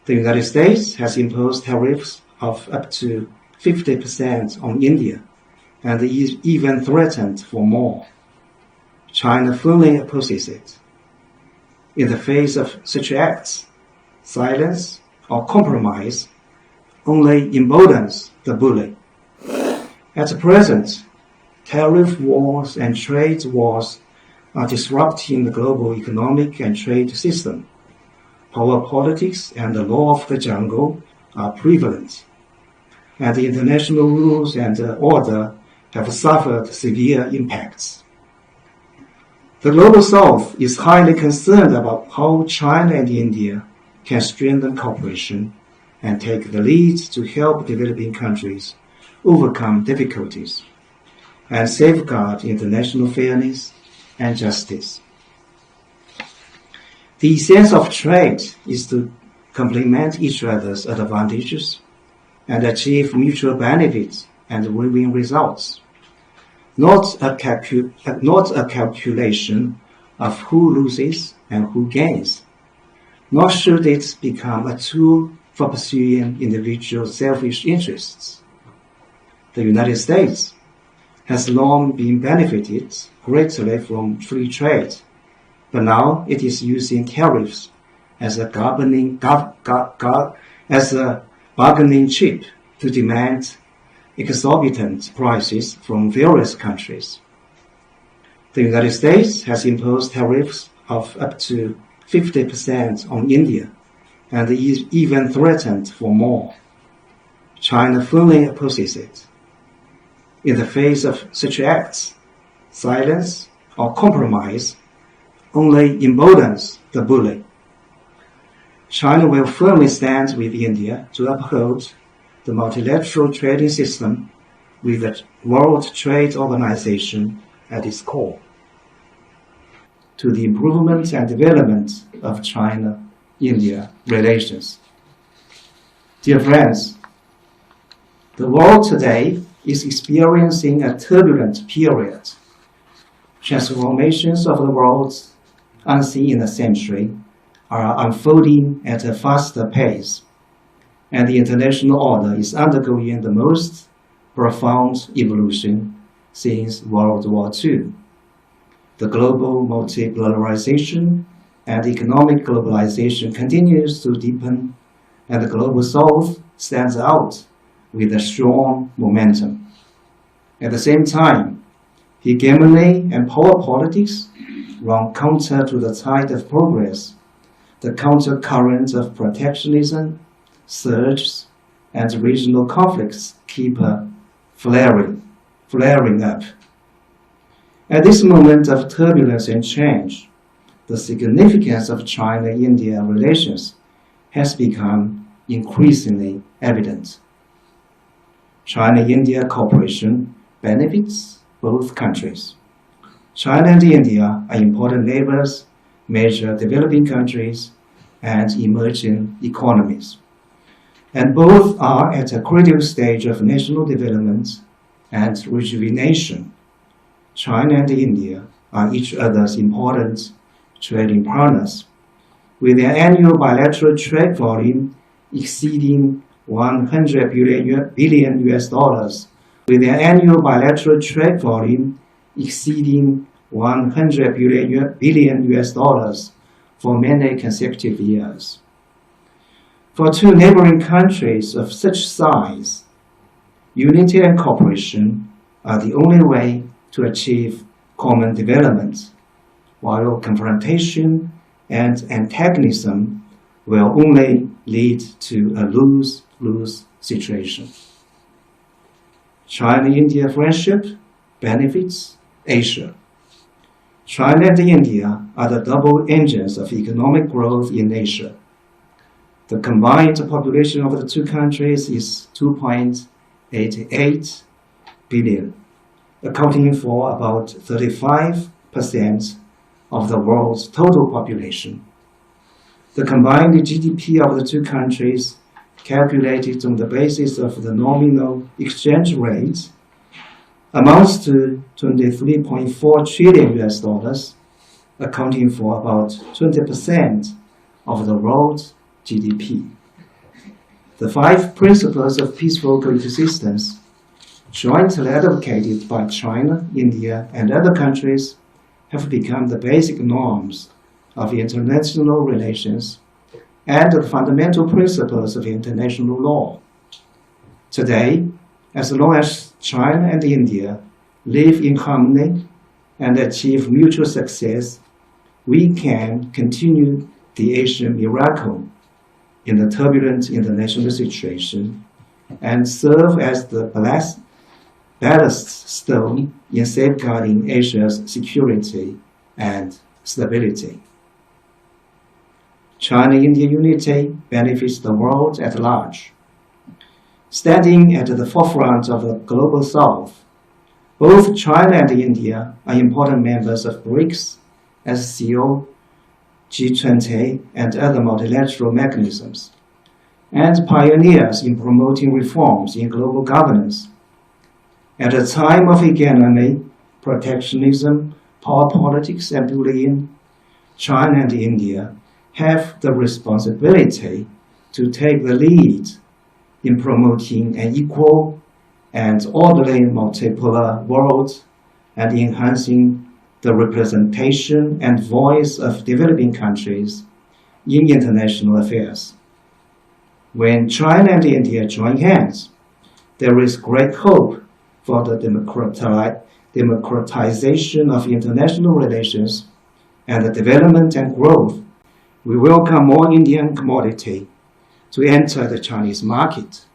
The United States has imposed tariffs of up to 50% on India and even threatened for more. China firmly opposes it. In the face of such acts, silence or compromise only emboldens the bully. At present, tariff wars and trade wars are disrupting the global economic and trade system. Power politics and the law of the jungle are prevalent, and the international rules and order have suffered severe impacts. The Global South is highly concerned about how China and India can strengthen cooperation and take the lead to help developing countries overcome difficulties and safeguard international fairness and justice. The essence of trade is to complement each other's advantages and achieve mutual benefits and win-win results, not a calculation of who loses and who gains, nor should it become a tool for pursuing individual selfish interests. The United States has long been benefited greatly from free trade, but now it is using tariffs as a bargaining chip to demand exorbitant prices from various countries. The United States has imposed tariffs of up to 50% on India and even threatened for more. China firmly opposes it. In the face of such acts, silence or compromise only emboldens the bully. China will firmly stand with India to uphold the multilateral trading system with the World Trade Organization at its core, to the improvement and development of China-India relations. Dear friends, the world today is experiencing a turbulent period. Transformations of the world unseen in a century are unfolding at a faster pace, and the international order is undergoing the most profound evolution since World War II. The global multipolarization and economic globalization continues to deepen, and the Global South stands out with a strong momentum. At the same time, hegemony and power politics run counter to the tide of progress. The countercurrent of protectionism, surges, and regional conflicts keep flaring up. At this moment of turbulence and change, the significance of China-India relations has become increasingly evident. China-India cooperation benefits both countries. China and India are important neighbors, major developing countries, and emerging economies, and both are at a critical stage of national development and rejuvenation. China and India are each other's important trading partners, with their annual bilateral trade volume exceeding $100 billion US dollars, with their annual bilateral trade volume exceeding $100 billion US dollars for many consecutive years. For two neighboring countries of such size, unity and cooperation are the only way to achieve common development, while confrontation and antagonism will only lead to a lose-lose situation. China-India friendship benefits Asia. China and India are the double engines of economic growth in Asia. The combined population of the two countries is 2.88 billion, accounting for about 35% of the world's total population. The combined GDP of the two countries, calculated on the basis of the nominal exchange rate, amounts to 23.4 trillion US dollars, accounting for about 20% of the world's GDP. The 5 principles of peaceful coexistence, jointly advocated by China, India, and other countries, have become the basic norms of international relations and the fundamental principles of international law. Today, as long as China and India live in harmony and achieve mutual success, we can continue the Asian miracle in the turbulent international situation and serve as the ballast stone in safeguarding Asia's security and stability. China-India unity benefits the world at large. Standing at the forefront of the global South, both China and India are important members of BRICS, SCO, G20, and other multilateral mechanisms, and pioneers in promoting reforms in global governance. At a time of economy, protectionism, power politics, and bullying, China and India have the responsibility to take the lead in promoting an equal and orderly multipolar world and enhancing the representation and voice of developing countries in international affairs. When China and India join hands, there is great hope for the democratization of international relations and the development and growth. We welcome more Indian commodity to enter the Chinese market.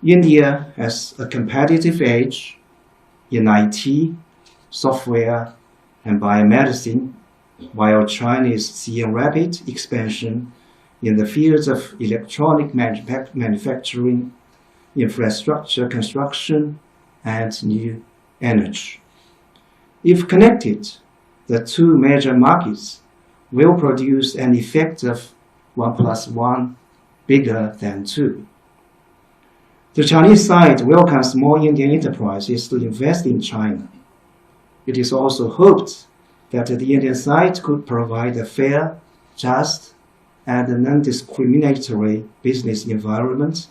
India has a competitive edge in IT, software, and biomedicine, while China is seeing rapid expansion in the fields of electronic manufacturing, infrastructure construction, and new energy. If connected, the two major markets will produce an effect of 1 + 1 bigger than 2. The Chinese side welcomes more Indian enterprises to invest in China. It is also hoped that the Indian side could provide a fair, just, and non-discriminatory business environment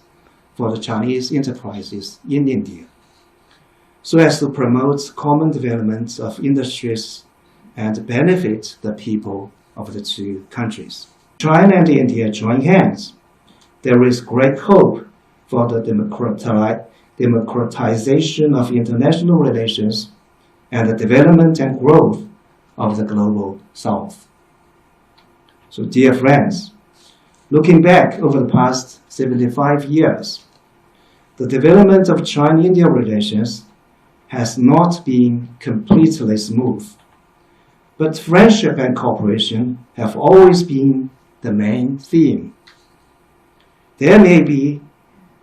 for the Chinese enterprises in India, so as to promote common development of industries and benefit the people of the two countries. China and India join hands. There is great hope for the democratization of international relations and the development and growth of the global South. So, dear friends, looking back over the past 75 years, the development of China-India relations has not been completely smooth, but friendship and cooperation have always been the main theme. There may be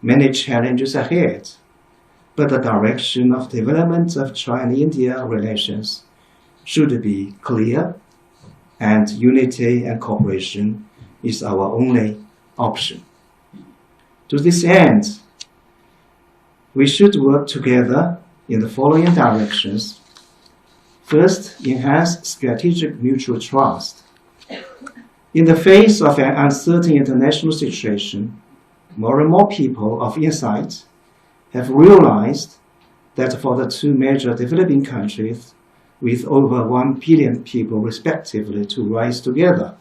many challenges ahead, but the direction of development of China-India relations should be clear, and unity and cooperation is our only option. To this end, we should work together in the following directions. First, enhance strategic mutual trust. In the face of an uncertain international situation, more and more people of insight have realized that for the two major developing countries with over 1 billion people respectively to rise together,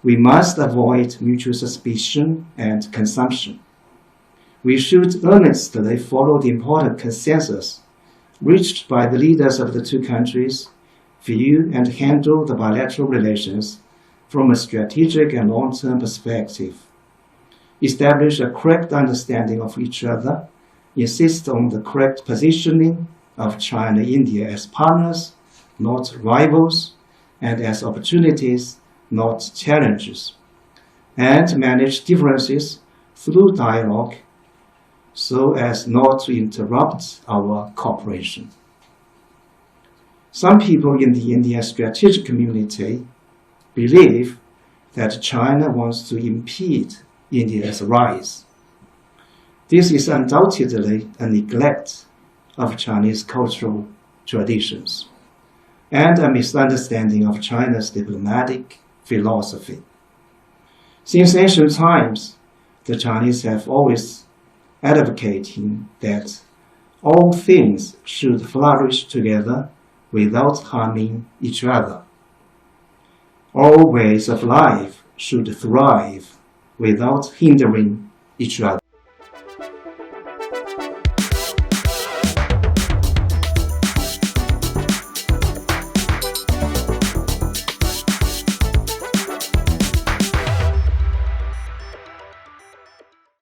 we must avoid mutual suspicion and consumption. We should earnestly follow the important consensus reached by the leaders of the two countries, view and handle the bilateral relations from a strategic and long-term perspective, establish a correct understanding of each other, insist on the correct positioning of China-India as partners, not rivals, and as opportunities, not challenges, and manage differences through dialogue so as not to interrupt our cooperation. Some people in the Indian strategic community believe that China wants to impede India's rise. This is undoubtedly a neglect of Chinese cultural traditions and a misunderstanding of China's diplomatic philosophy. Since ancient times, the Chinese have always advocated that all things should flourish together without harming each other. All ways of life should thrive without hindering each other.